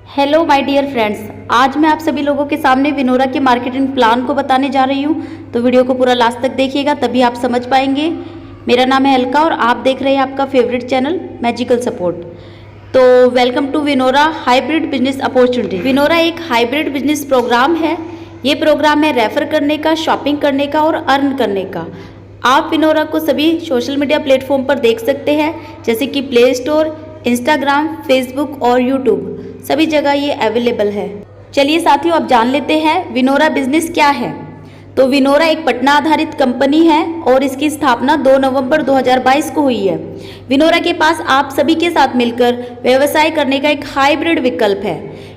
Hello my dear friends, आज मैं आप सभी लोगों के सामने विनोरा के मार्केटिंग प्लान को बताने जा रही हूँ। तो वीडियो को पूरा लास्ट तक देखिएगा, तभी आप समझ पाएंगे। मेरा नाम है अलका और आप देख रहे हैं आपका फेवरेट चैनल मैजिकल सपोर्ट। तो welcome to Vinora hybrid business opportunity. Vinora एक हाइब्रिड बिजनेस प्रोग्राम है। ये प्रोग्राम है रेफर करने का, शॉपिंग करने का और अर्न करने का। आप विनोरा को सभी सोशल मीडिया प्लेटफॉर्म पर देख सकते हैं, जैसे कि प्ले स्टोर, इंस्टाग्राम, फेसबुक और यूट्यूब, सभी जगह ये अवेलेबल है। चलिए साथियों, अब जान लेते हैं विनोरा बिजनेस क्या है। तो विनोरा एक पटना आधारित कंपनी है और इसकी स्थापना 2 नवंबर 2022 को हुई है। विनोरा के पास आप सभी के साथ मिलकर व्यवसाय करने का एक हाइब्रिड विकल्प है।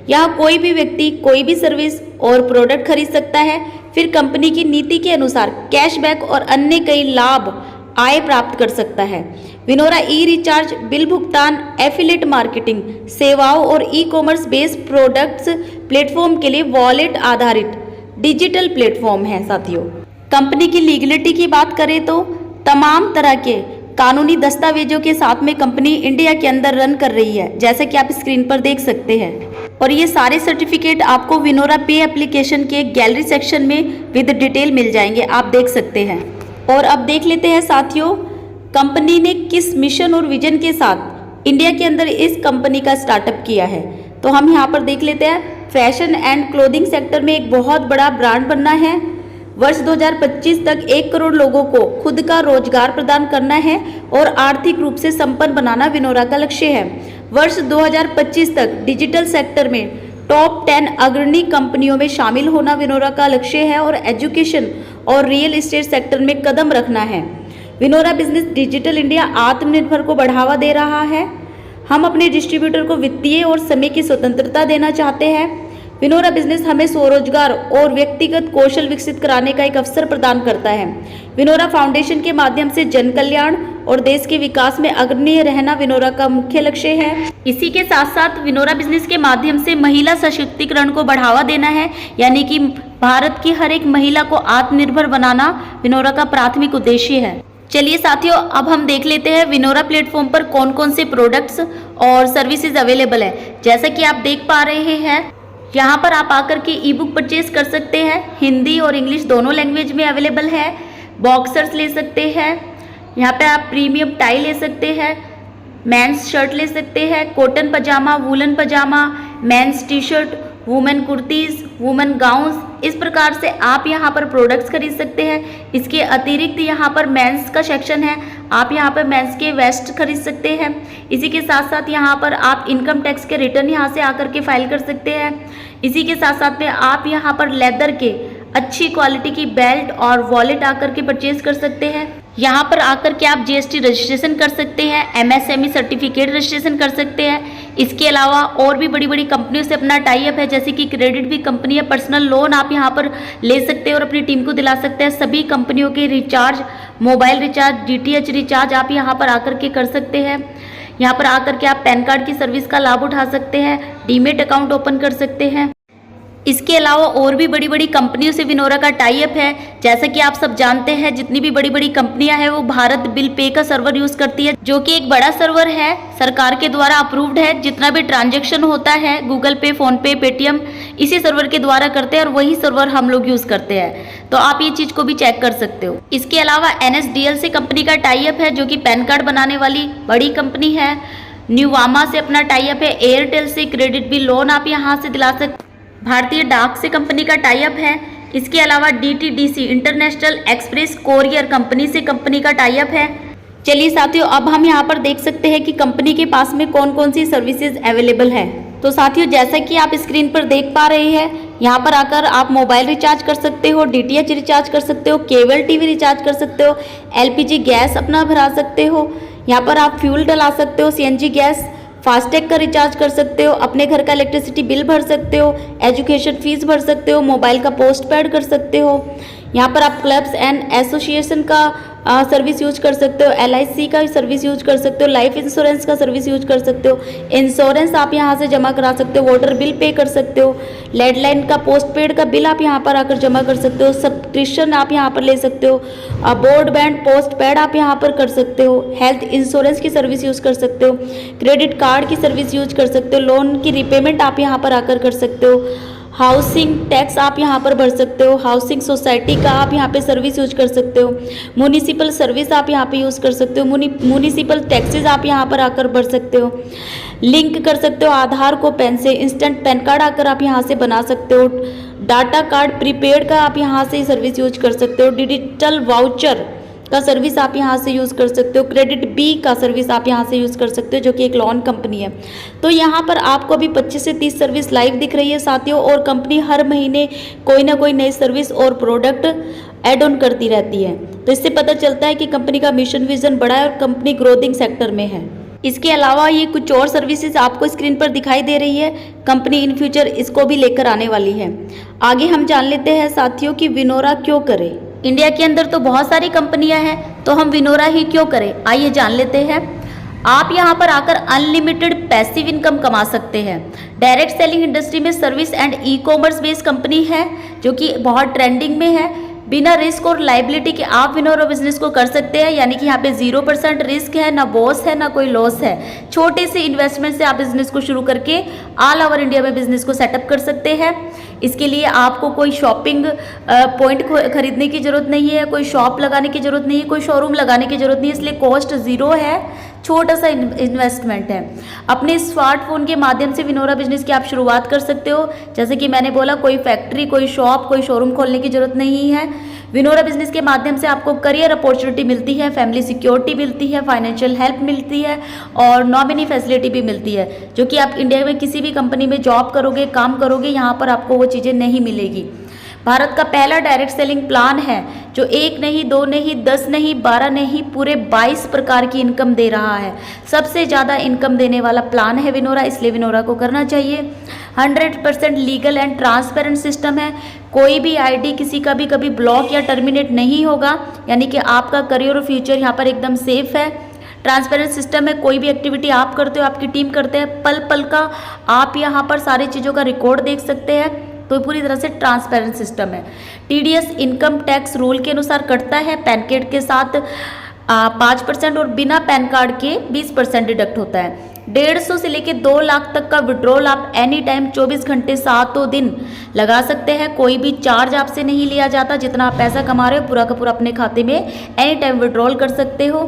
यहाँ कोई भी व्यक्ति कोई भी सर्विस और प्रोडक्ट खरीद सकता है, फिर कंपनी की नीति के अनुसार कैशबैक और अन्य कई लाभ आय प्राप्त कर सकता है। विनोरा ई रिचार्ज, बिल भुगतान, एफिलिएट मार्केटिंग सेवाओं और e commerce based products platform के लिए वॉलेट आधारित डिजिटल प्लेटफॉर्म है। साथियों, कंपनी की लीगलिटी की बात करें तो तमाम तरह के कानूनी दस्तावेजों के साथ में कंपनी इंडिया के अंदर रन कर रही है, जैसे कि आप स्क्रीन पर देख सकते हैं। और ये सारे सर्टिफिकेट आपको विनोरा पे एप्लीकेशन के गैलरी सेक्शन में विद डिटेल मिल जाएंगे, आप देख सकते हैं। और अब देख लेते हैं साथियों, कंपनी ने किस मिशन और विजन के साथ इंडिया के अंदर इस कंपनी का स्टार्टअप किया है। तो हम यहाँ पर देख लेते हैं, फैशन एंड क्लोथिंग सेक्टर में एक बहुत बड़ा ब्रांड बनना है। वर्ष 2025 तक 1 करोड़ लोगों को खुद का रोजगार प्रदान करना है और आर्थिक रूप से संपन्न बनाना विनोरा का लक्ष्य है। वर्ष 2025 तक डिजिटल सेक्टर में टॉप 10 अग्रणी कंपनियों में शामिल होना विनोरा का लक्ष्य है और एजुकेशन और रियल एस्टेट सेक्टर में कदम रखना है। विनोरा बिजनेस डिजिटल इंडिया आत्मनिर्भर को बढ़ावा दे रहा है। हम अपने डिस्ट्रीब्यूटर को वित्तीय और समय की स्वतंत्रता देना चाहते हैं। विनोरा बिजनेस हमें स्वरोजगार और व्यक्तिगत कौशल विकसित कराने का एक अवसर प्रदान करता है। विनोरा फाउंडेशन के माध्यम से जन कल्याण और देश के विकास में अग्रणी रहना विनोरा का मुख्य लक्ष्य है। इसी के साथ साथ विनोरा बिजनेस के माध्यम से महिला सशक्तिकरण को बढ़ावा देना है, यानी कि भारत की हर एक महिला को आत्मनिर्भर बनाना विनोरा का प्राथमिक उद्देश्य है। चलिए साथियों, अब हम देख लेते हैं विनोरा प्लेटफॉर्म पर कौन कौन से प्रोडक्ट्स और सर्विसेज अवेलेबल है। जैसा कि आप देख पा रहे हैं, यहाँ पर आप आकर के ई बुक परचेज कर सकते हैं। हिंदी और इंग्लिश दोनों लैंग्वेज में अवेलेबल है। बॉक्सर्स ले सकते हैं, यहाँ पे आप प्रीमियम टाई ले सकते हैं, मेंस शर्ट ले सकते हैं, cotton pyjama, woollen pyjama, men's T shirt, women kurtis, women gowns, इस प्रकार से आप यहाँ पर प्रोडक्ट्स खरीद सकते हैं। इसके अतिरिक्त यहाँ पर मेंस का सेक्शन है, आप यहाँ पर मेंस के वेस्ट खरीद सकते हैं। इसी के साथ साथ यहाँ पर आप इनकम टैक्स के रिटर्न यहाँ से आकर के फाइल कर सकते हैं। इसी के साथ साथ में आप यहाँ पर लेदर के अच्छी क्वालिटी की बेल्ट और वॉलेट आकर के परचेज कर सकते हैं। यहाँ पर आकर के आप जीएसटी रजिस्ट्रेशन कर सकते हैं, एमएसएमई सर्टिफिकेट रजिस्ट्रेशन कर सकते हैं। इसके अलावा और भी बड़ी बड़ी कंपनियों से अपना टाई अप है, जैसे कि क्रेडिट भी कंपनी है, पर्सनल लोन आप यहाँ पर ले सकते हैं और अपनी टीम को दिला सकते हैं। सभी कंपनियों के recharge, mobile recharge, DTH recharge आप यहाँ पर आकर के कर सकते हैं। यहाँ पर आकर के आप पैन कार्ड की सर्विस का लाभ उठा सकते हैं, डीमेट अकाउंट ओपन कर सकते हैं। इसके अलावा और भी बड़ी बड़ी कंपनियों से विनोरा का टाई अप है। जैसा कि आप सब जानते हैं, जितनी भी बड़ी बड़ी कंपनियां हैं वो भारत बिल पे का सर्वर यूज करती है, जो कि एक बड़ा सर्वर है, सरकार के द्वारा अप्रूव्ड है। जितना भी ट्रांजैक्शन होता है गूगल पे, फोन पे, पेटीएम, इसी सर्वर के द्वारा करते हैं और वही सर्वर हम लोग यूज करते हैं। तो आप ये चीज को भी चेक कर सकते हो। इसके अलावा NSDL से कंपनी का टाई अप है, जो कि पैन कार्ड बनाने वाली बड़ी कंपनी है। न्यूवामा से अपना टाई अप है। एयरटेल से क्रेडिट बिल लोन आप यहाँ से दिला सकते। भारतीय डाक से कंपनी का टाई अप है। इसके अलावा DTDC international express courier company से कंपनी का टाई अप है। चलिए साथियों, अब हम यहाँ पर देख सकते हैं कि कंपनी के पास में कौन कौन सी सर्विसेज अवेलेबल है। तो साथियों, जैसा कि आप स्क्रीन पर देख पा रहे हैं, यहाँ पर आकर आप मोबाइल रिचार्ज कर सकते हो, DTH रिचार्ज कर सकते हो, केबल टीवी रिचार्ज कर सकते हो, LPG गैस अपना भरा सकते हो, यहाँ पर आप फ्यूल डला सकते हो, CNG गैस, फास्टैग का रिचार्ज कर सकते हो, अपने घर का इलेक्ट्रिसिटी बिल भर सकते हो, एजुकेशन फीस भर सकते हो, मोबाइल का पोस्ट पेड कर सकते हो। यहाँ पर आप क्लब्स एंड एसोसिएशन का सर्विस यूज कर सकते हो, LIC का सर्विस यूज कर सकते हो, लाइफ इंश्योरेंस का सर्विस यूज कर सकते हो, इंश्योरेंस आप यहाँ से जमा करा सकते हो, वाटर बिल पे कर सकते हो, लैंडलाइन का पोस्टपेड का बिल आप यहाँ पर आकर जमा कर सकते हो, सब्सक्रिप्शन आप यहाँ पर ले सकते हो, ब्रॉडबैंड पोस्टपेड आप यहाँ पर कर सकते हो, हेल्थ इंश्योरेंस की सर्विस यूज कर सकते हो, क्रेडिट कार्ड की सर्विस यूज कर सकते हो, लोन की रिपेमेंट आप यहाँ पर आकर कर सकते हो, हाउसिंग टैक्स आप यहाँ पर भर सकते हो, हाउसिंग सोसाइटी का आप यहाँ पे सर्विस यूज कर सकते हो, म्यूनिसिपल सर्विस आप यहाँ पे यूज़ कर सकते हो, म्यूनिसिपल टैक्सेस आप यहाँ पर आकर भर सकते हो, लिंक कर सकते हो आधार को पैन से, इंस्टेंट पैन कार्ड आकर आप यहाँ से बना सकते हो, डाटा कार्ड प्रीपेड का आप यहाँ से सर्विस यूज कर सकते हो, डिजिटल वाउचर का सर्विस आप यहाँ से यूज़ कर सकते हो, क्रेडिट बी का सर्विस आप यहाँ से यूज़ कर सकते हो जो कि एक लोन कंपनी है। तो यहाँ पर आपको अभी 25 से 30 सर्विस लाइव दिख रही है साथियों, और कंपनी हर महीने कोई ना कोई नई सर्विस और प्रोडक्ट ऐड ऑन करती रहती है। तो इससे पता चलता है कि कंपनी का मिशन विजन बड़ा है और कंपनी ग्रोथिंग सेक्टर में है। इसके अलावा ये कुछ और सर्विसेज आपको स्क्रीन पर दिखाई दे रही है, कंपनी इन फ्यूचर इसको भी लेकर आने वाली है। आगे हम जान लेते हैं साथियों कि विनोरा क्यों करें। इंडिया के अंदर तो बहुत सारी कंपनियां हैं, तो हम विनोरा ही क्यों करें, आइए जान लेते हैं। आप यहां पर आकर अनलिमिटेड पैसिव इनकम कमा सकते हैं। डायरेक्ट सेलिंग इंडस्ट्री में service and e-commerce based company है जो कि बहुत ट्रेंडिंग में है। बिना रिस्क और लाइबिलिटी के आप विनोरा बिजनेस को कर सकते हैं, यानी कि यहाँ पे 0% रिस्क है, ना बॉस है, ना कोई लॉस है। छोटे से इन्वेस्टमेंट से आप बिजनेस को शुरू करके ऑल ओवर इंडिया में बिजनेस को सेटअप कर सकते हैं। इसके लिए आपको कोई शॉपिंग पॉइंट खरीदने की जरूरत नहीं है, कोई शॉप लगाने की जरूरत नहीं है, कोई शोरूम लगाने की जरूरत नहीं है, इसलिए कॉस्ट जीरो है, छोटा सा इन्वेस्टमेंट है। अपने स्मार्टफोन के माध्यम से विनोरा बिजनेस की आप शुरुआत कर सकते हो। जैसे कि मैंने बोला, कोई फैक्ट्री, कोई शॉप, कोई शोरूम खोलने की जरूरत नहीं है। विनोरा बिजनेस के माध्यम से आपको करियर अपॉर्चुनिटी मिलती है, फैमिली सिक्योरिटी मिलती है, फाइनेंशियल हेल्प मिलती है और नॉमिनी फैसिलिटी भी मिलती है, जो कि आप इंडिया में किसी भी कंपनी में जॉब करोगे, काम करोगे, यहाँ पर आपको वो चीज़ें नहीं मिलेगी। भारत का पहला डायरेक्ट सेलिंग प्लान है जो 1 नहीं, 2 नहीं, 10 नहीं, 12 नहीं, पूरे 22 प्रकार की इनकम दे रहा है। सबसे ज़्यादा इनकम देने वाला प्लान है विनोरा, इसलिए विनोरा को करना चाहिए। 100% लीगल एंड ट्रांसपेरेंट सिस्टम है। कोई भी आईडी किसी का भी कभी ब्लॉक या टर्मिनेट नहीं होगा, यानी कि आपका करियर और फ्यूचर यहाँ पर एकदम सेफ है। ट्रांसपेरेंट सिस्टम है, कोई भी एक्टिविटी आप करते हो, आपकी टीम करते हैं, पल पल का आप यहाँ पर सारी चीज़ों का रिकॉर्ड देख सकते हैं। तो पूरी तरह से ट्रांसपेरेंट सिस्टम है। TDS इनकम टैक्स रूल के अनुसार कटता है, पैन कार्ड के साथ 5% और बिना पैन कार्ड के 20% डिडक्ट होता है। 150 से लेके 2 लाख तक का विड्रॉल आप एनी टाइम 24 घंटे 7 दिन लगा सकते हैं। कोई भी चार्ज आपसे नहीं लिया जाता। जितना आप पैसा कमा रहे हो पूरा का पूरा अपने खाते में एनी टाइम विड्रॉल कर सकते हो।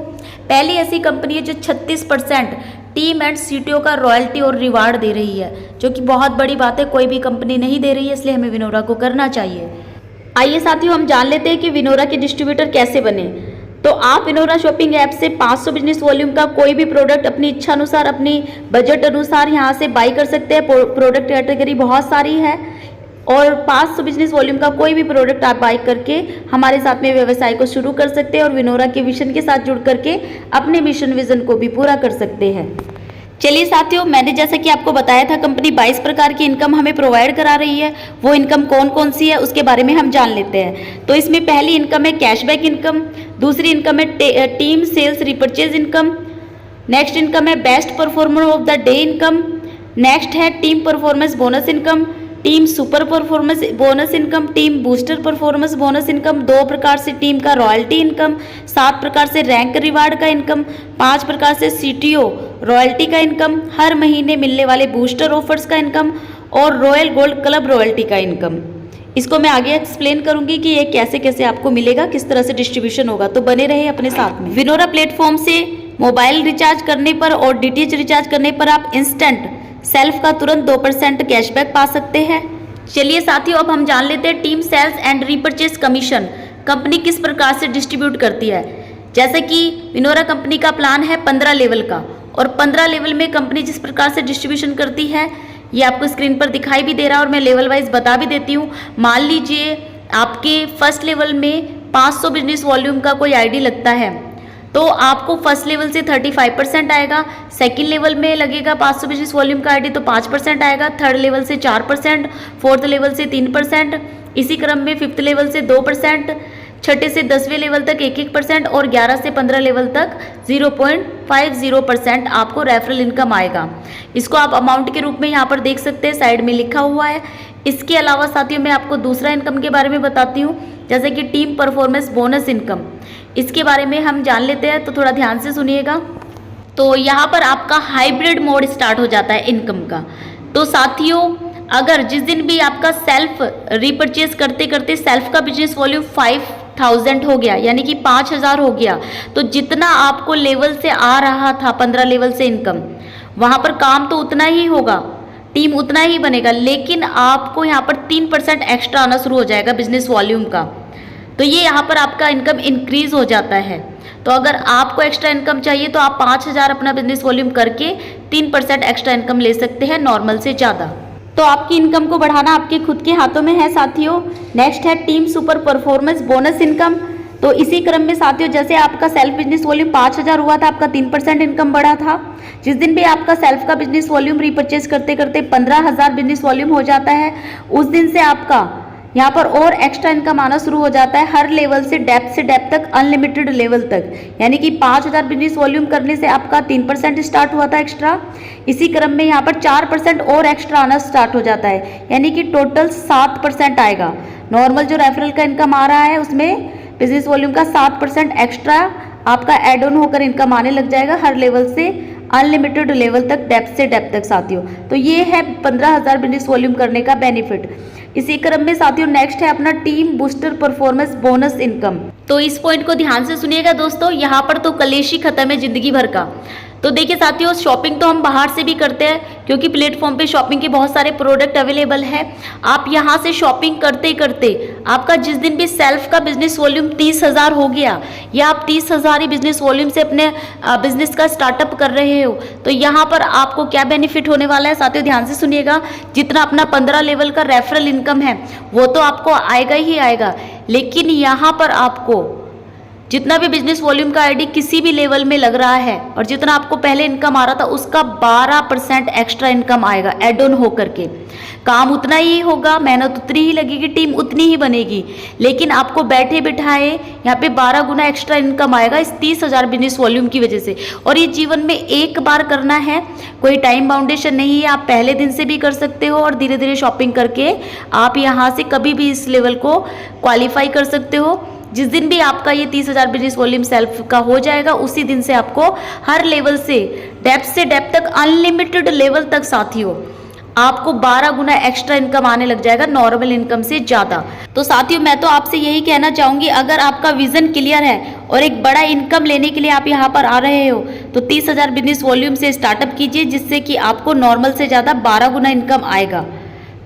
पहली ऐसी कंपनी है जो 36% टीम एंड CTO का रॉयल्टी और रिवार्ड दे रही है, जो कि बहुत बड़ी बात है, कोई भी कंपनी नहीं दे रही है, इसलिए हमें विनोरा को करना चाहिए। आइए साथियों, हम जान लेते हैं कि विनोरा के डिस्ट्रीब्यूटर कैसे बने। तो आप विनोरा शॉपिंग ऐप से 500 बिजनेस वॉल्यूम का कोई भी प्रोडक्ट अपनी इच्छा अनुसार, अपनी बजट अनुसार यहाँ से बाई कर सकते हैं। प्रोडक्ट कैटेगरी बहुत सारी है और 500 बिजनेस वॉल्यूम का कोई भी प्रोडक्ट आप बाई करके हमारे साथ में व्यवसाय को शुरू कर सकते हैं और विनोरा के विजन के साथ जुड़ करके अपने मिशन विजन को भी पूरा कर सकते हैं। चलिए साथियों, मैंने जैसा कि आपको बताया था, कंपनी 22 प्रकार की इनकम हमें प्रोवाइड करा रही है। वो इनकम कौन कौन सी है उसके बारे में हम जान लेते हैं। तो इसमें पहली इनकम है कैशबैक इनकम, दूसरी इनकम है team sales repurchase income, next income है best performer of the day income, next है team performance bonus income, team super performance bonus income, team booster performance bonus income, 2 प्रकार से team का royalty income, 7 प्रकार से rank reward का income, 5 प्रकार से CTO रॉयल्टी का इनकम, हर महीने मिलने वाले बूस्टर ऑफर्स का इनकम और रॉयल गोल्ड क्लब रॉयल्टी का इनकम। इसको मैं आगे एक्सप्लेन करूंगी कि ये कैसे कैसे आपको मिलेगा, किस तरह से डिस्ट्रीब्यूशन होगा, तो बने रहे अपने साथ में। विनोरा प्लेटफॉर्म से मोबाइल रिचार्ज करने पर और DTH रिचार्ज करने पर आप इंस्टेंट सेल्फ का तुरंत 2% कैशबैक पा सकते हैं। चलिए साथियों, अब हम जान लेते हैं team sales and repurchase commission company किस प्रकार से डिस्ट्रीब्यूट करती है। जैसे कि विनोरा कंपनी का प्लान है 15 लेवल का, और 15 लेवल में कंपनी जिस प्रकार से डिस्ट्रीब्यूशन करती है ये आपको स्क्रीन पर दिखाई भी दे रहा है और मैं लेवल वाइज बता भी देती हूँ। मान लीजिए आपके फर्स्ट लेवल में 500 बिजनेस वॉल्यूम का कोई आईडी लगता है, तो आपको फर्स्ट लेवल से 35% आएगा, सेकंड लेवल में लगेगा 500 बिजनेस वॉल्यूम का आईडी तो 5% आएगा, थर्ड लेवल से 4%, फोर्थ लेवल से 3%, इसी क्रम में फिफ्थ लेवल से 2%, छठे से 10वें लेवल तक 1-1% और 11 से 15 लेवल तक 0.50% आपको रेफरल इनकम आएगा। इसको आप अमाउंट के रूप में यहाँ पर देख सकते हैं, साइड में लिखा हुआ है। इसके अलावा साथियों मैं आपको दूसरा इनकम के बारे में बताती हूँ, जैसे कि टीम परफॉर्मेंस बोनस इनकम। इसके बारे में हम जान लेते हैं, तो थोड़ा ध्यान से सुनिएगा। तो यहाँ पर आपका हाइब्रिड मोड स्टार्ट हो जाता है इनकम का। तो साथियों अगर जिस दिन भी आपका सेल्फ रीपरचेज करते करते सेल्फ का बिजनेस वॉल्यूम 5000 हो गया, यानी कि 5000 हो गया, तो जितना आपको लेवल से आ रहा था 15 लेवल से इनकम, वहाँ पर काम तो उतना ही होगा, टीम उतना ही बनेगा, लेकिन आपको यहाँ पर 3% एक्स्ट्रा आना शुरू हो जाएगा बिजनेस वॉल्यूम का। तो ये यहाँ पर आपका इनकम इंक्रीज हो जाता है। तो अगर आपको एक्स्ट्रा इनकम चाहिए तो आप 5000 अपना बिजनेस वॉल्यूम करके 3% एक्स्ट्रा इनकम ले सकते हैं नॉर्मल से ज़्यादा। तो आपकी इनकम को बढ़ाना आपके खुद के हाथों में है साथियों। नेक्स्ट है team super performance bonus income. तो इसी क्रम में साथियों जैसे आपका सेल्फ बिजनेस वॉल्यूम 5000 हुआ था, आपका 3% इनकम बढ़ा था। जिस दिन भी आपका सेल्फ का बिजनेस वॉल्यूम रीपरचेज करते करते 15000 बिजनेस वॉल्यूम हो जाता है, उस दिन से आपका यहाँ पर और एक्स्ट्रा इनकम आना शुरू हो जाता है हर लेवल से डेप्थ तक, अनलिमिटेड लेवल तक। यानी कि 5000 बिजनेस वॉल्यूम करने से आपका 3% स्टार्ट हुआ था एक्स्ट्रा, इसी क्रम में यहाँ पर 4% और एक्स्ट्रा आना स्टार्ट हो जाता है, यानी कि टोटल 7% आएगा। नॉर्मल जो रेफरल का इनकम आ रहा है उसमें बिजनेस वॉल्यूम का 7% एक्स्ट्रा आपका एड ऑन होकर इनकम आने लग जाएगा हर लेवल से अनलिमिटेड लेवल तक, डेप्थ से डेप्थ तक साथियों। तो ये है 15000 बिजनेस वॉल्यूम करने का बेनिफिट। इसी क्रम में साथियों नेक्स्ट है अपना team booster performance bonus income. तो इस पॉइंट को ध्यान से सुनिएगा दोस्तों, यहाँ पर तो कलेश ही खत्म है जिंदगी भर का। तो देखिए साथियों शॉपिंग तो हम बाहर से भी करते हैं, क्योंकि प्लेटफॉर्म पे शॉपिंग के बहुत सारे प्रोडक्ट अवेलेबल है। आप यहाँ से शॉपिंग करते करते आपका जिस दिन भी सेल्फ का बिजनेस वॉल्यूम 30000 हो गया, या आप 30000 ही बिजनेस वॉल्यूम से अपने बिजनेस का स्टार्टअप कर रहे हो, तो यहाँ पर आपको क्या बेनिफिट होने वाला है साथियों ध्यान से सुनिएगा। जितना अपना 15 लेवल का रेफरल इनकम है वो तो आपको आएगा ही आएगा, लेकिन यहाँ पर आपको जितना भी बिजनेस वॉल्यूम का आईडी किसी भी लेवल में लग रहा है और जितना आपको पहले इनकम आ रहा था उसका 12% एक्स्ट्रा इनकम आएगा एड ऑन होकर के। काम उतना ही होगा, मेहनत उतनी ही लगेगी, टीम उतनी ही बनेगी, लेकिन आपको बैठे बिठाए यहाँ पे 12 गुना एक्स्ट्रा इनकम आएगा इस 30000 बिजनेस वॉल्यूम की वजह से। और ये जीवन में एक बार करना है, कोई टाइम बाउंडेशन नहीं है, आप पहले दिन से भी कर सकते हो और धीरे धीरे शॉपिंग करके आप यहाँ से कभी भी इस लेवल को क्वालिफाई कर सकते हो। जिस दिन भी आपका ये 30000 बिजनेस वॉल्यूम सेल्फ का हो जाएगा उसी दिन से आपको हर लेवल से डेप्थ तक अनलिमिटेड लेवल तक साथियों आपको 12 गुना एक्स्ट्रा इनकम आने लग जाएगा नॉर्मल इनकम से ज़्यादा। तो साथियों मैं तो आपसे यही कहना चाहूँगी, अगर आपका विजन क्लियर है और एक बड़ा इनकम लेने के लिए आप यहाँ पर आ रहे हो तो 30000 बिजनेस वॉल्यूम से स्टार्टअप कीजिए, जिससे कि आपको नॉर्मल से ज़्यादा 12 गुना इनकम आएगा।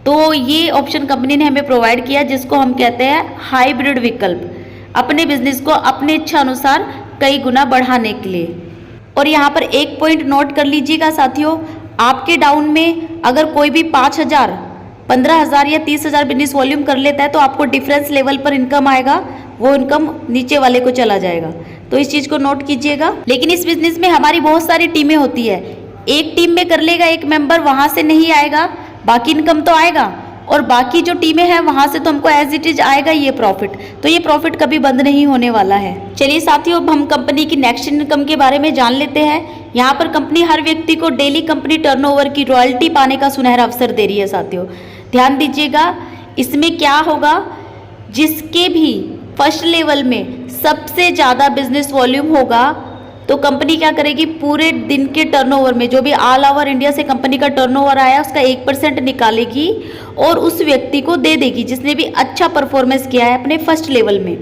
तो ये ऑप्शन कंपनी ने हमें प्रोवाइड किया, जिसको हम कहते हैं हाइब्रिड विकल्प, अपने बिजनेस को अपने इच्छा अनुसार कई गुना बढ़ाने के लिए। और यहाँ पर एक पॉइंट नोट कर लीजिएगा साथियों, आपके डाउन में अगर कोई भी 5000, 15000 या 30000 बिजनेस वॉल्यूम कर लेता है तो आपको डिफरेंस लेवल पर इनकम आएगा, वो इनकम नीचे वाले को चला जाएगा। तो इस चीज़ को नोट कीजिएगा। लेकिन इस बिजनेस में हमारी बहुत सारी टीमें होती है, एक टीम में कर लेगा एक मेंबर, वहाँ से नहीं आएगा, बाकी इनकम तो आएगा, और बाकी जो टीमें हैं वहां से तो हमको एज इट इज आएगा ये प्रॉफिट। तो ये प्रॉफिट कभी बंद नहीं होने वाला है। चलिए साथियों अब हम कंपनी की नेक्स्ट इनकम के बारे में जान लेते हैं। यहाँ पर कंपनी हर व्यक्ति को डेली कंपनी टर्नओवर की रॉयल्टी पाने का सुनहरा अवसर दे रही है साथियों। ध्यान दीजिएगा, इसमें क्या होगा, जिसके भी फर्स्ट लेवल में सबसे ज़्यादा बिजनेस वॉल्यूम होगा तो कंपनी क्या करेगी, पूरे दिन के टर्नओवर में जो भी ऑल ओवर इंडिया से कंपनी का टर्नओवर आया उसका 1% निकालेगी और उस व्यक्ति को दे देगी जिसने भी अच्छा परफॉर्मेंस किया है अपने फर्स्ट लेवल में।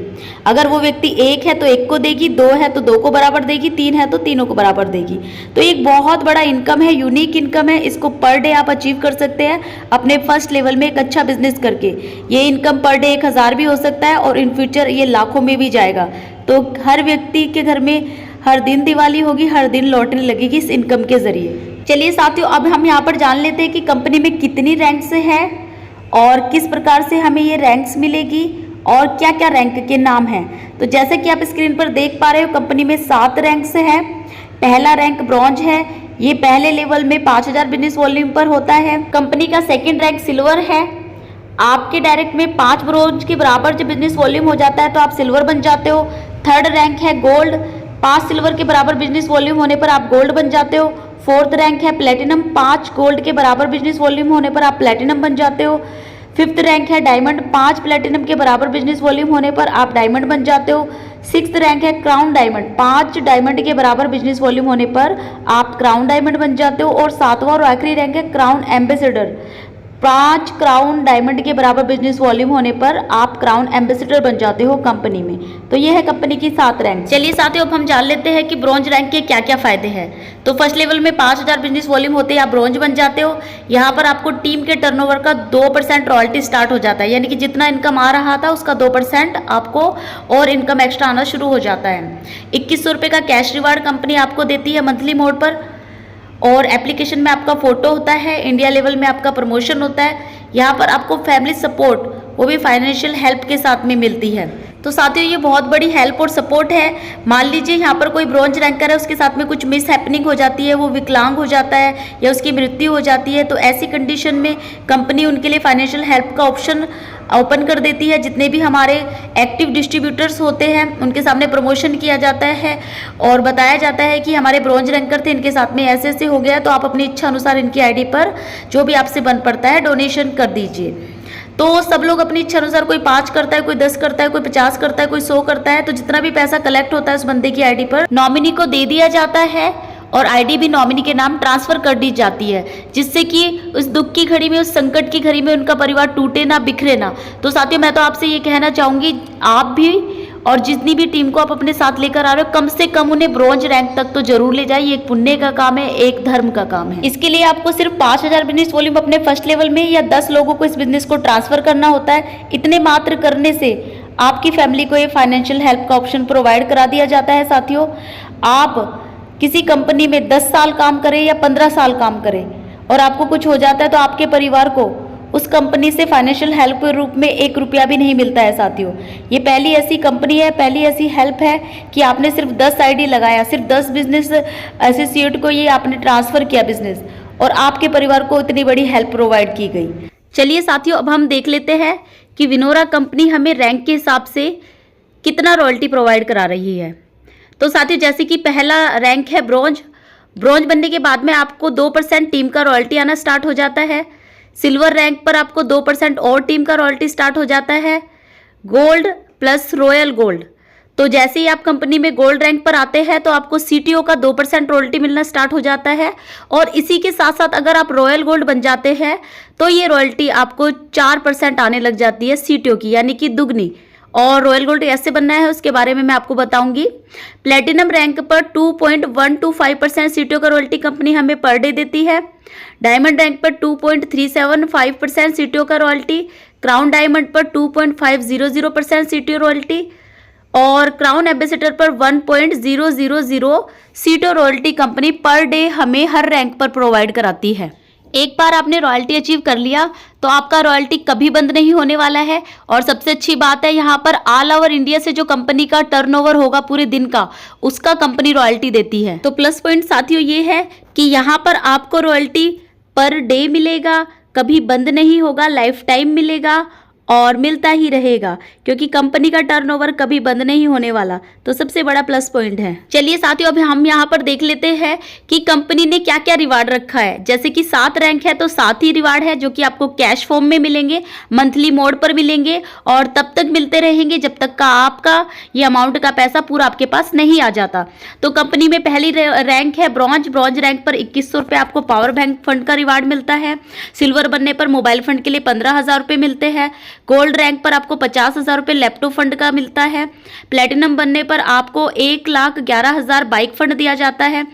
अगर वो व्यक्ति 1 है तो 1 को देगी, 2 है तो 2 को बराबर देगी, 3 है तो तीनों को बराबर देगी। तो एक बहुत बड़ा इनकम है, यूनिक इनकम है, इसको पर डे आप अचीव कर सकते हैं अपने फर्स्ट लेवल में एक अच्छा बिजनेस करके। ये इनकम पर डे 1000 भी हो सकता है और इन फ्यूचर ये लाखों में भी जाएगा। तो हर व्यक्ति के घर में हर दिन दिवाली होगी, हर दिन लॉटरी लगेगी इस इनकम के जरिए। चलिए साथियों अब हम यहाँ पर जान लेते हैं कि कंपनी में कितनी रैंक्स हैं और किस प्रकार से हमें ये रैंक्स मिलेगी और क्या क्या रैंक के नाम हैं। तो जैसे कि आप स्क्रीन पर देख पा रहे हो कंपनी में 7 रैंक्स हैं। पहला रैंक ब्रॉन्ज है, ये पहले लेवल में 5000 बिजनेस वॉल्यूम पर होता है। कंपनी का सेकेंड रैंक सिल्वर है आपके डायरेक्ट में 5 ब्रोंज के बराबर जब बिजनेस वॉल्यूम हो जाता है तो आप सिल्वर बन जाते हो। थर्ड रैंक है गोल्ड, 5 सिल्वर के बराबर बिजनेस वॉल्यूम होने पर आप गोल्ड बन जाते हो। फोर्थ रैंक है प्लेटिनम, 5 गोल्ड के बराबर बिजनेस वॉल्यूम होने पर आप प्लेटिनम बन जाते हो। फिफ्थ रैंक है डायमंड, 5 प्लेटिनम के बराबर बिजनेस वॉल्यूम होने पर आप डायमंड बन जाते हो। सिक्स्थ रैंक है क्राउन डायमंड, 5 डायमंड के बराबर बिजनेस वॉल्यूम होने पर आप क्राउन डायमंड बन जाते हो। और सातवां और आखिरी रैंक है क्राउन एम्बेसडर, 5 क्राउन डायमंड के बराबर बिजनेस वॉल्यूम होने पर आप क्राउन एम्बेसडर बन जाते हो कंपनी में। तो ये है कंपनी की 7 रैंक। चलिए साथियों, अब हम जान लेते हैं कि ब्रॉन्ज रैंक के क्या क्या फायदे हैं। तो फर्स्ट लेवल में 5000 बिजनेस वॉल्यूम होते ही आप ब्रॉन्ज बन जाते हो। यहाँ पर आपको टीम के टर्नओवर का 2% रॉयल्टी स्टार्ट हो जाता है, यानी कि जितना इनकम आ रहा था उसका 2% आपको और इनकम एक्स्ट्रा आना शुरू हो जाता है। 2100 रुपये का कैश रिवार्ड कंपनी आपको देती है मंथली मोड पर। और एप्लीकेशन में आपका फोटो होता है, इंडिया लेवल में आपका प्रमोशन होता है। यहाँ पर आपको फैमिली सपोर्ट, वो भी फाइनेंशियल हेल्प के साथ में मिलती है। तो साथियों, ये बहुत बड़ी हेल्प और सपोर्ट है। मान लीजिए यहाँ पर कोई ब्रॉन्ज रैंकर है, उसके साथ में कुछ मिस हैपनिंग हो जाती है, वो विकलांग हो जाता है या उसकी मृत्यु हो जाती है, तो ऐसी कंडीशन में कंपनी उनके लिए फाइनेंशियल हेल्प का ऑप्शन ओपन कर देती है। जितने भी हमारे एक्टिव डिस्ट्रीब्यूटर्स होते हैं उनके सामने प्रमोशन किया जाता है और बताया जाता है कि हमारे ब्रॉन्ज रैंकर थे, इनके साथ में ऐसे ऐसे हो गया, तो आप अपनी इच्छा अनुसार इनकी आईडी पर जो भी आपसे बन पड़ता है डोनेशन कर दीजिए। तो सब लोग अपनी इच्छा अनुसार, कोई 5 करता है, कोई 10 करता है, कोई 50 करता है, कोई 100 करता है। तो जितना भी पैसा कलेक्ट होता है उस बंदे की आईडी पर नॉमिनी को दे दिया जाता है और आईडी भी नॉमिनी के नाम ट्रांसफर कर दी जाती है, जिससे कि उस दुख की घड़ी में, उस संकट की घड़ी में उनका परिवार टूटे ना, बिखरे ना। तो साथियों, मैं तो आपसे ये कहना चाहूंगी, आप भी और जितनी भी टीम को आप अपने साथ लेकर आ रहे हो, कम से कम उन्हें ब्रॉन्ज रैंक तक तो जरूर ले जाइए। एक पुण्य का काम है, एक धर्म का काम है। इसके लिए आपको सिर्फ 5000 बिजनेस वॉल्यूम अपने फर्स्ट लेवल में या 10 लोगों को इस बिजनेस को ट्रांसफर करना होता है। इतने मात्र करने से आपकी फैमिली को ये फाइनेंशियल हेल्प का ऑप्शन प्रोवाइड करा दिया जाता है। साथियों, आप किसी कंपनी में 10 साल काम करें या 15 साल काम करें और आपको कुछ हो जाता है, तो आपके परिवार को उस कंपनी से फाइनेंशियल हेल्प के रूप में 1 रुपया भी नहीं मिलता है। साथियों, ये पहली ऐसी कंपनी है, पहली ऐसी हेल्प है कि आपने सिर्फ 10 आईडी लगाया, सिर्फ 10 बिजनेस एसोसिएट को ये आपने ट्रांसफर किया बिजनेस, और आपके परिवार को इतनी बड़ी हेल्प प्रोवाइड की गई। चलिए साथियों, अब हम देख लेते हैं कि विनोरा कंपनी हमें रैंक के हिसाब से कितना रॉयल्टी प्रोवाइड करा रही है। तो साथियों, जैसे कि पहला रैंक है ब्रॉन्ज। ब्रॉन्ज बनने के बाद में आपको 2% टीम का रॉयल्टी आना स्टार्ट हो जाता है। सिल्वर रैंक पर आपको 2% और टीम का रॉयल्टी स्टार्ट हो जाता है। गोल्ड प्लस रॉयल गोल्ड, तो जैसे ही आप कंपनी में गोल्ड रैंक पर आते हैं तो आपको सीटीओ का 2% रॉयल्टी मिलना स्टार्ट हो जाता है। और इसी के साथ साथ अगर आप रॉयल गोल्ड बन जाते हैं तो ये रॉयल्टी आपको 4% आने लग जाती है सीटीओ की, यानी कि दुगनी। और रॉयल गोल्ड कैसे बनना है उसके बारे में मैं आपको बताऊंगी। प्लेटिनम रैंक पर 2.125% सीटीओ का रॉयल्टी कंपनी हमें पर डे देती है। डायमंड रैंक पर 2.375% सीटीओ का रॉयल्टी। क्राउन डायमंड पर 2.500% सीटीओ रॉयल्टी और क्राउन एम्बेसडर पर 1.000 CTO royalty company per day हमें हर रैंक पर प्रोवाइड कराती है। एक बार आपने रॉयल्टी अचीव कर लिया तो आपका रॉयल्टी कभी बंद नहीं होने वाला है। और सबसे अच्छी बात है, यहाँ पर ऑल ओवर इंडिया से जो कंपनी का टर्नओवर होगा पूरे दिन का, उसका कंपनी रॉयल्टी देती है। तो प्लस पॉइंट साथियों ये है कि यहाँ पर आपको रॉयल्टी पर डे मिलेगा, कभी बंद नहीं होगा, लाइफ टाइम मिलेगा और मिलता ही रहेगा, क्योंकि कंपनी का टर्नओवर कभी बंद नहीं होने वाला। तो सबसे बड़ा प्लस पॉइंट है। चलिए साथियों, अब हम यहाँ पर देख लेते हैं कि कंपनी ने क्या क्या रिवार्ड रखा है। जैसे कि 7 रैंक है तो 7 ही रिवार्ड है, जो कि आपको कैश फॉर्म में मिलेंगे, मंथली मोड पर मिलेंगे और तब तक मिलते रहेंगे जब तक का आपका ये अमाउंट का पैसा पूरा आपके पास नहीं आ जाता। तो कंपनी में पहली रैंक है ब्रॉन्ज। ब्रॉन्ज रैंक पर 2100 रुपये आपको पावर बैंक फंड का रिवार्ड मिलता है। सिल्वर बनने पर मोबाइल फंड के लिए 15,000 रुपये मिलते हैं। गोल्ड रैंक पर आपको 50,000 रुपये लैपटॉप फंड का मिलता है। प्लेटिनम बनने पर आपको 1,11,000 बाइक फंड दिया जाता है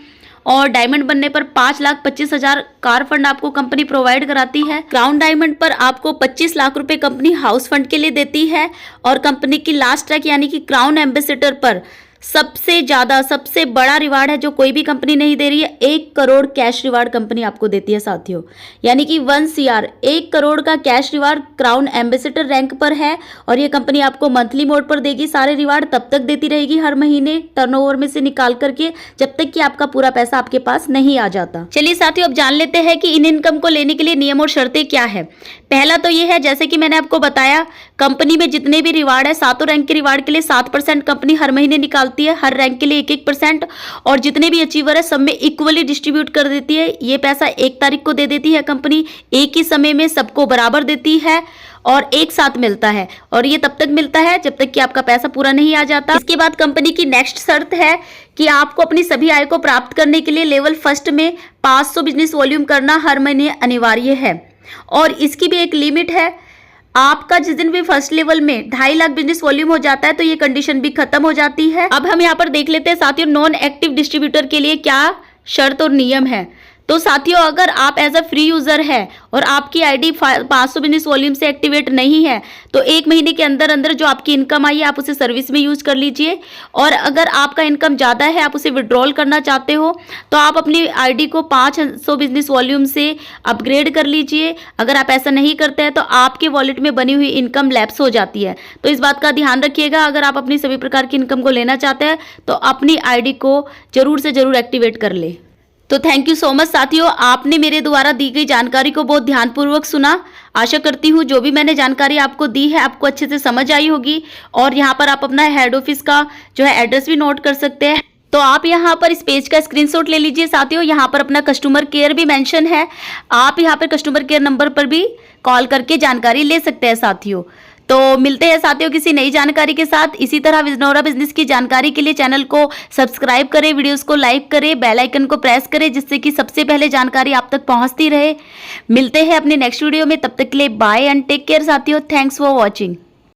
और डायमंड बनने पर 5,25,000 कार फंड आपको कंपनी प्रोवाइड कराती है। क्राउन डायमंड पर आपको 25 लाख रुपए कंपनी हाउस फंड के लिए देती है और कंपनी की लास्ट रैंक यानी कि क्राउन एम्बेसडर पर सबसे ज्यादा सबसे बड़ा रिवार्ड है जो कोई भी कंपनी नहीं दे रही है। 1 करोड़ कैश रिवार्ड कंपनी आपको देती है साथियों, यानी कि 1 CR 1 करोड़ का cash reward crown ambassador rank पर है। और ये कंपनी आपको मंथली मोड पर देगी सारे रिवार्ड, तब तक देती रहेगी हर महीने टर्नओवर में से निकाल करके, जब तक कि आपका पूरा पैसा आपके पास नहीं आ जाता। चलिए साथियों, अब जान लेते हैं कि इन इनकम को लेने के लिए नियम और शर्तें क्या है। पहला तो ये है, जैसे कि मैंने आपको बताया, कंपनी में जितने भी रिवार्ड है, सातों रैंक के रिवार्ड के लिए 7% कंपनी हर महीने निकालती है, हर रैंक के लिए 1-1%, और जितने भी अचीवर है सब में इक्वली डिस्ट्रीब्यूट कर देती है। ये पैसा 1 तारीख को दे देती है कंपनी, एक ही समय में सबको बराबर देती है और एक साथ मिलता है। और ये तब तक मिलता है जब तक कि आपका पैसा पूरा नहीं आ जाता। इसके बाद कंपनी की नेक्स्ट शर्त है कि आपको अपनी सभी आय को प्राप्त करने के लिए लेवल फर्स्ट में 500 बिजनेस वॉल्यूम करना हर महीने अनिवार्य है। और इसकी भी एक लिमिट है। आपका जिस दिन भी फर्स्ट लेवल में 2.5 लाख बिजनेस वॉल्यूम हो जाता है तो ये कंडीशन भी खत्म हो जाती है। अब हम यहाँ पर देख लेते हैं साथियों, नॉन एक्टिव डिस्ट्रीब्यूटर के लिए क्या शर्त और नियम है। तो साथियों, अगर आप एज अ फ्री यूजर है और आपकी आईडी 500 बिजनेस वॉल्यूम से एक्टिवेट नहीं है तो 1 महीने के अंदर अंदर जो आपकी इनकम आई है आप उसे सर्विस में यूज कर लीजिए। और अगर आपका इनकम ज़्यादा है, आप उसे विड्रॉल करना चाहते हो, तो आप अपनी आईडी को 500 बिजनेस वॉल्यूम से अपग्रेड कर लीजिए। अगर आप ऐसा नहीं करते हैं तो आपके वॉलेट में बनी हुई इनकम लैप्स हो जाती है। तो इस बात का ध्यान रखिएगा। अगर आप अपनी सभी प्रकार की इनकम को लेना चाहते हैं तो अपनी आईडी को जरूर से जरूर एक्टिवेट कर ले। तो थैंक यू सो मच साथियों, आपने मेरे द्वारा दी गई जानकारी को बहुत ध्यानपूर्वक सुना। आशा करती हूँ जो भी मैंने जानकारी आपको दी है आपको अच्छे से समझ आई होगी। और यहाँ पर आप अपना हेड ऑफिस का जो है एड्रेस भी नोट कर सकते हैं। तो आप यहाँ पर इस पेज का स्क्रीनशॉट ले लीजिए साथियों। यहाँ पर अपना कस्टमर केयर भी मेंशन है, आप यहाँ पर कस्टमर केयर नंबर पर भी कॉल करके जानकारी ले सकते हैं साथियों। तो मिलते हैं साथियों किसी नई जानकारी के साथ। इसी तरह विनोरा बिजनेस की जानकारी के लिए चैनल को सब्सक्राइब करें, वीडियोस को लाइक करें, बेल आइकन को प्रेस करें, जिससे कि सबसे पहले जानकारी आप तक पहुंचती रहे। मिलते हैं अपने नेक्स्ट वीडियो में, तब तक के लिए बाय एंड टेक केयर साथियों। Thanks for watching.